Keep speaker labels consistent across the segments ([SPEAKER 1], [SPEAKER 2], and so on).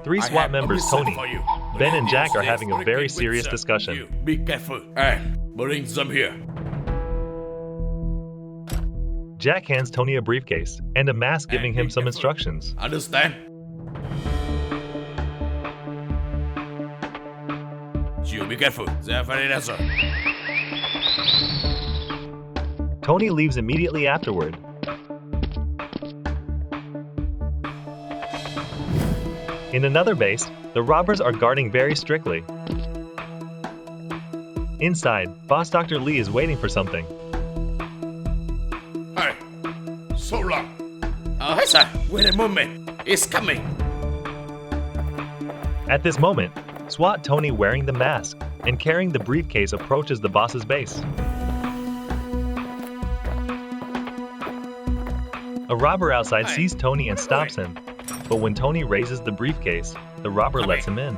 [SPEAKER 1] Three SWAT members, Tony, Ben, and Jack, are having a very serious discussion.
[SPEAKER 2] Be careful. Bring them here.
[SPEAKER 1] Jack hands Tony a briefcase and a mask, giving him some instructions.
[SPEAKER 2] Understand? You be careful. They are very dangerous.
[SPEAKER 1] Tony leaves immediately afterward. In another base, the robbers are guarding very strictly. Inside, Boss Dr. Lee is waiting for something.
[SPEAKER 2] Hey, so long. Hey, sir. Wait a moment. It's coming.
[SPEAKER 1] At this moment, SWAT Tony, wearing the mask and carrying the briefcase, approaches the boss's base. A robber outside sees Tony and stops him, but when Tony raises the briefcase, the robber lets him in.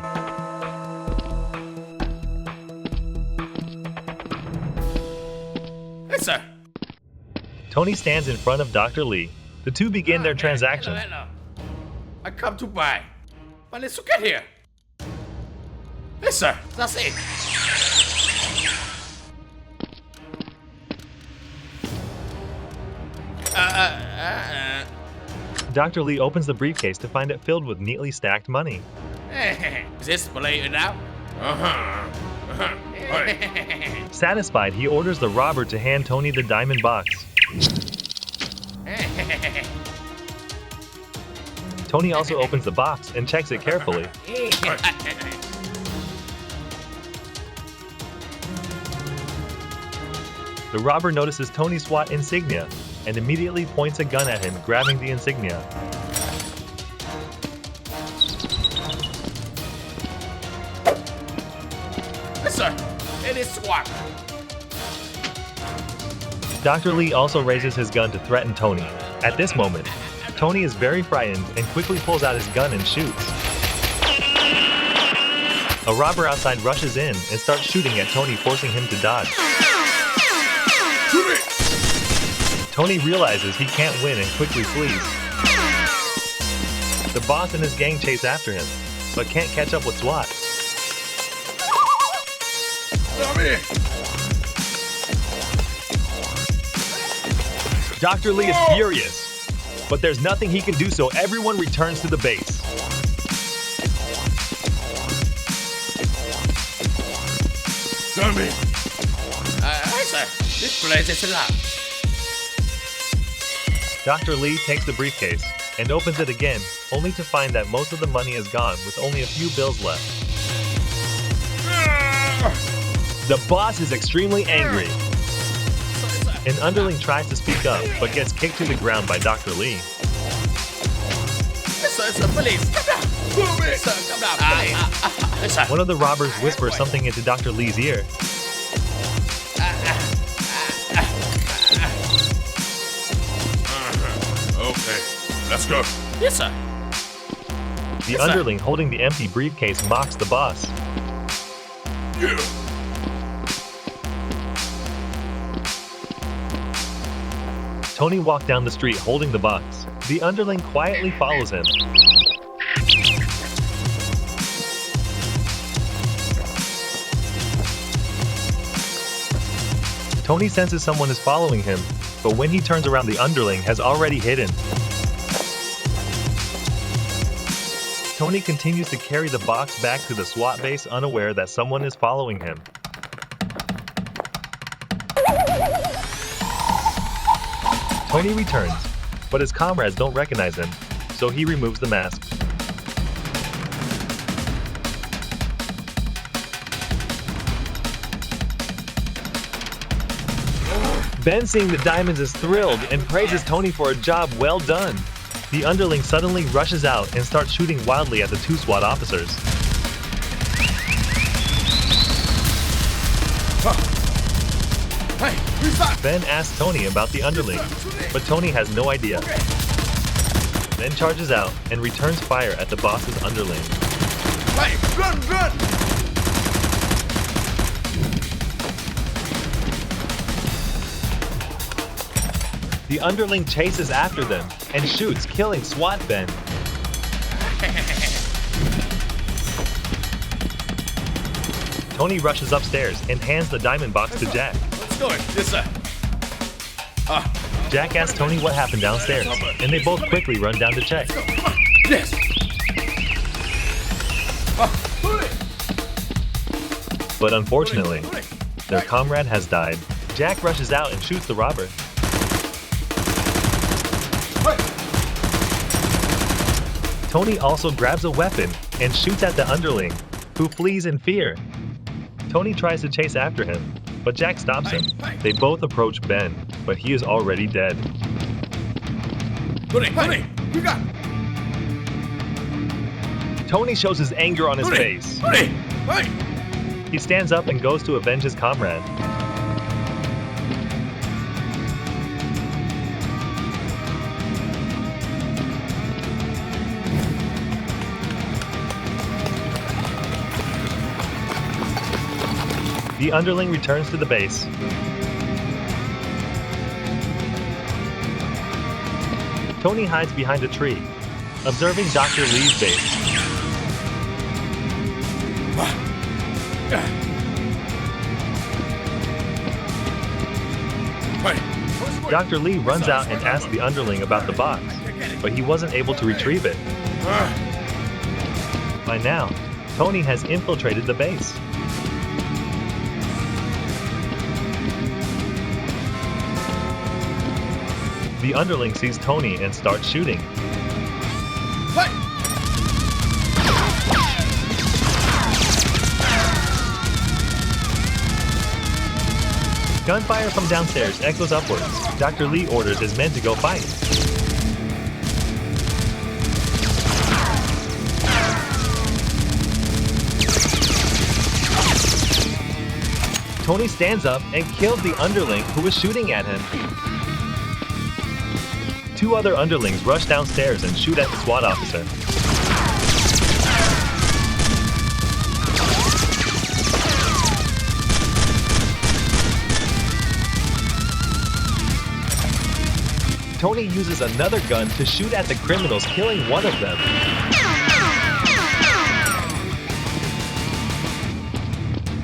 [SPEAKER 2] Hey, sir.
[SPEAKER 1] Tony stands in front of Dr. Lee. The two begin their transaction.
[SPEAKER 2] Hello. I come to buy. But let's get here. Yes, sir. That's it.
[SPEAKER 1] Dr. Lee opens the briefcase to find it filled with neatly stacked money.
[SPEAKER 2] Is this play now?
[SPEAKER 1] Satisfied, he orders the robber to hand Tony the diamond box. Tony also opens the box and checks it carefully. The robber notices Tony's SWAT insignia and immediately points a gun at him, grabbing the insignia.
[SPEAKER 2] Yes, sir. It is SWAT.
[SPEAKER 1] Dr. Lee also raises his gun to threaten Tony. At this moment, Tony is very frightened and quickly pulls out his gun and shoots. A robber outside rushes in and starts shooting at Tony, forcing him to dodge.
[SPEAKER 2] Shoot me.
[SPEAKER 1] Tony realizes he can't win and quickly flees. The boss and his gang chase after him, but can't catch up with SWAT. Dr. Lee is furious, but there's nothing he can do, so everyone returns to the base.
[SPEAKER 2] Tell me. Hi, sir. This place is locked.
[SPEAKER 1] Dr. Lee takes the briefcase and opens it again, only to find that most of the money is gone, with only a few bills left. The boss is extremely angry. An underling tries to speak up, but gets kicked to the ground by Dr. Lee.
[SPEAKER 2] Yes, sir, please. Come down. Yes, sir, come down, please.
[SPEAKER 1] One of the robbers whispers something into Dr. Lee's ear.
[SPEAKER 2] Okay, let's go. Yes, sir.
[SPEAKER 1] The underling holding the empty briefcase mocks the boss.
[SPEAKER 2] Yeah.
[SPEAKER 1] Tony walks down the street holding the box. The underling quietly follows him. Tony senses someone is following him, but when he turns around, the underling has already hidden. Tony continues to carry the box back to the SWAT base, unaware that someone is following him. Tony returns, but his comrades don't recognize him, so he removes the mask. Ben, seeing the diamonds, is thrilled and praises Tony for a job well done. The underling suddenly rushes out and starts shooting wildly at the two SWAT officers.
[SPEAKER 2] Hey, who's that?
[SPEAKER 1] Ben asks Tony about the underling, but Tony has no idea. Then charges out and returns fire at the boss's underling.
[SPEAKER 2] Hey, run, run!
[SPEAKER 1] The underling chases after them and shoots, killing SWAT Ben. Tony rushes upstairs and hands the diamond box to Jack.
[SPEAKER 2] Let's go. Yes, sir.
[SPEAKER 1] Jack asks Tony what happened downstairs, and they both quickly run down to check.
[SPEAKER 2] Yes.
[SPEAKER 1] But unfortunately, their comrade has died. Jack rushes out and shoots the robber. Tony also grabs a weapon and shoots at the underling, who flees in fear. Tony tries to chase after him, but Jack stops him. They both approach Ben, but he is already dead. Tony shows his anger on his face. He stands up and goes to avenge his comrade. The underling returns to the base. Tony hides behind a tree, observing Dr. Lee's base. Dr. Lee runs out and asks the underling about the box, but he wasn't able to retrieve it. By now, Tony has infiltrated the base. The underling sees Tony and starts shooting. Gunfire from downstairs echoes upwards. Dr. Lee orders his men to go fight. Tony stands up and kills the underling who was shooting at him. Two other underlings rush downstairs and shoot at the SWAT officer. Tony uses another gun to shoot at the criminals, killing one of them.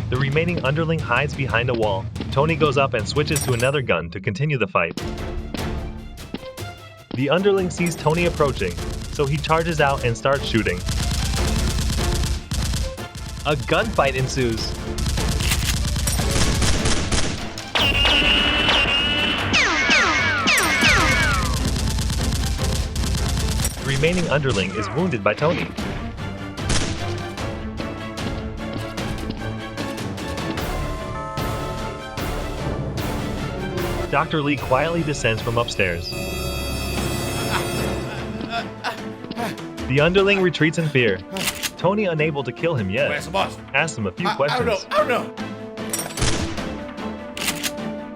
[SPEAKER 1] The remaining underling hides behind a wall. Tony goes up and switches to another gun to continue the fight. The underling sees Tony approaching, so he charges out and starts shooting. A gunfight ensues. The remaining underling is wounded by Tony. Dr. Lee quietly descends from upstairs. The underling retreats in fear. Tony, unable to kill him yet, asks him a few questions.
[SPEAKER 2] I don't know.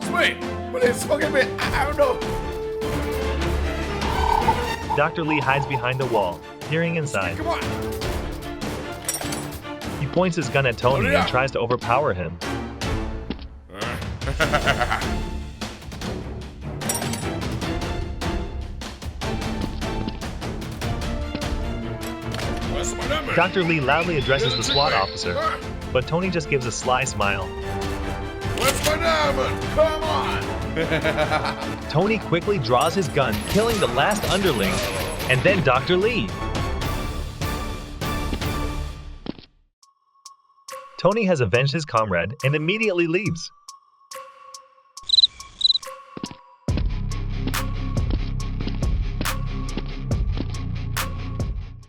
[SPEAKER 2] Sweet. What is smoking me? I don't know.
[SPEAKER 1] Dr. Lee hides behind a wall, peering inside.
[SPEAKER 2] Come on.
[SPEAKER 1] He points his gun at Tony and tries to overpower him. Dr. Lee loudly addresses the SWAT officer, but Tony just gives a sly smile.
[SPEAKER 2] What's my diamond? Come on!
[SPEAKER 1] Tony quickly draws his gun, killing the last underling, and then Dr. Lee. Tony has avenged his comrade and immediately leaves.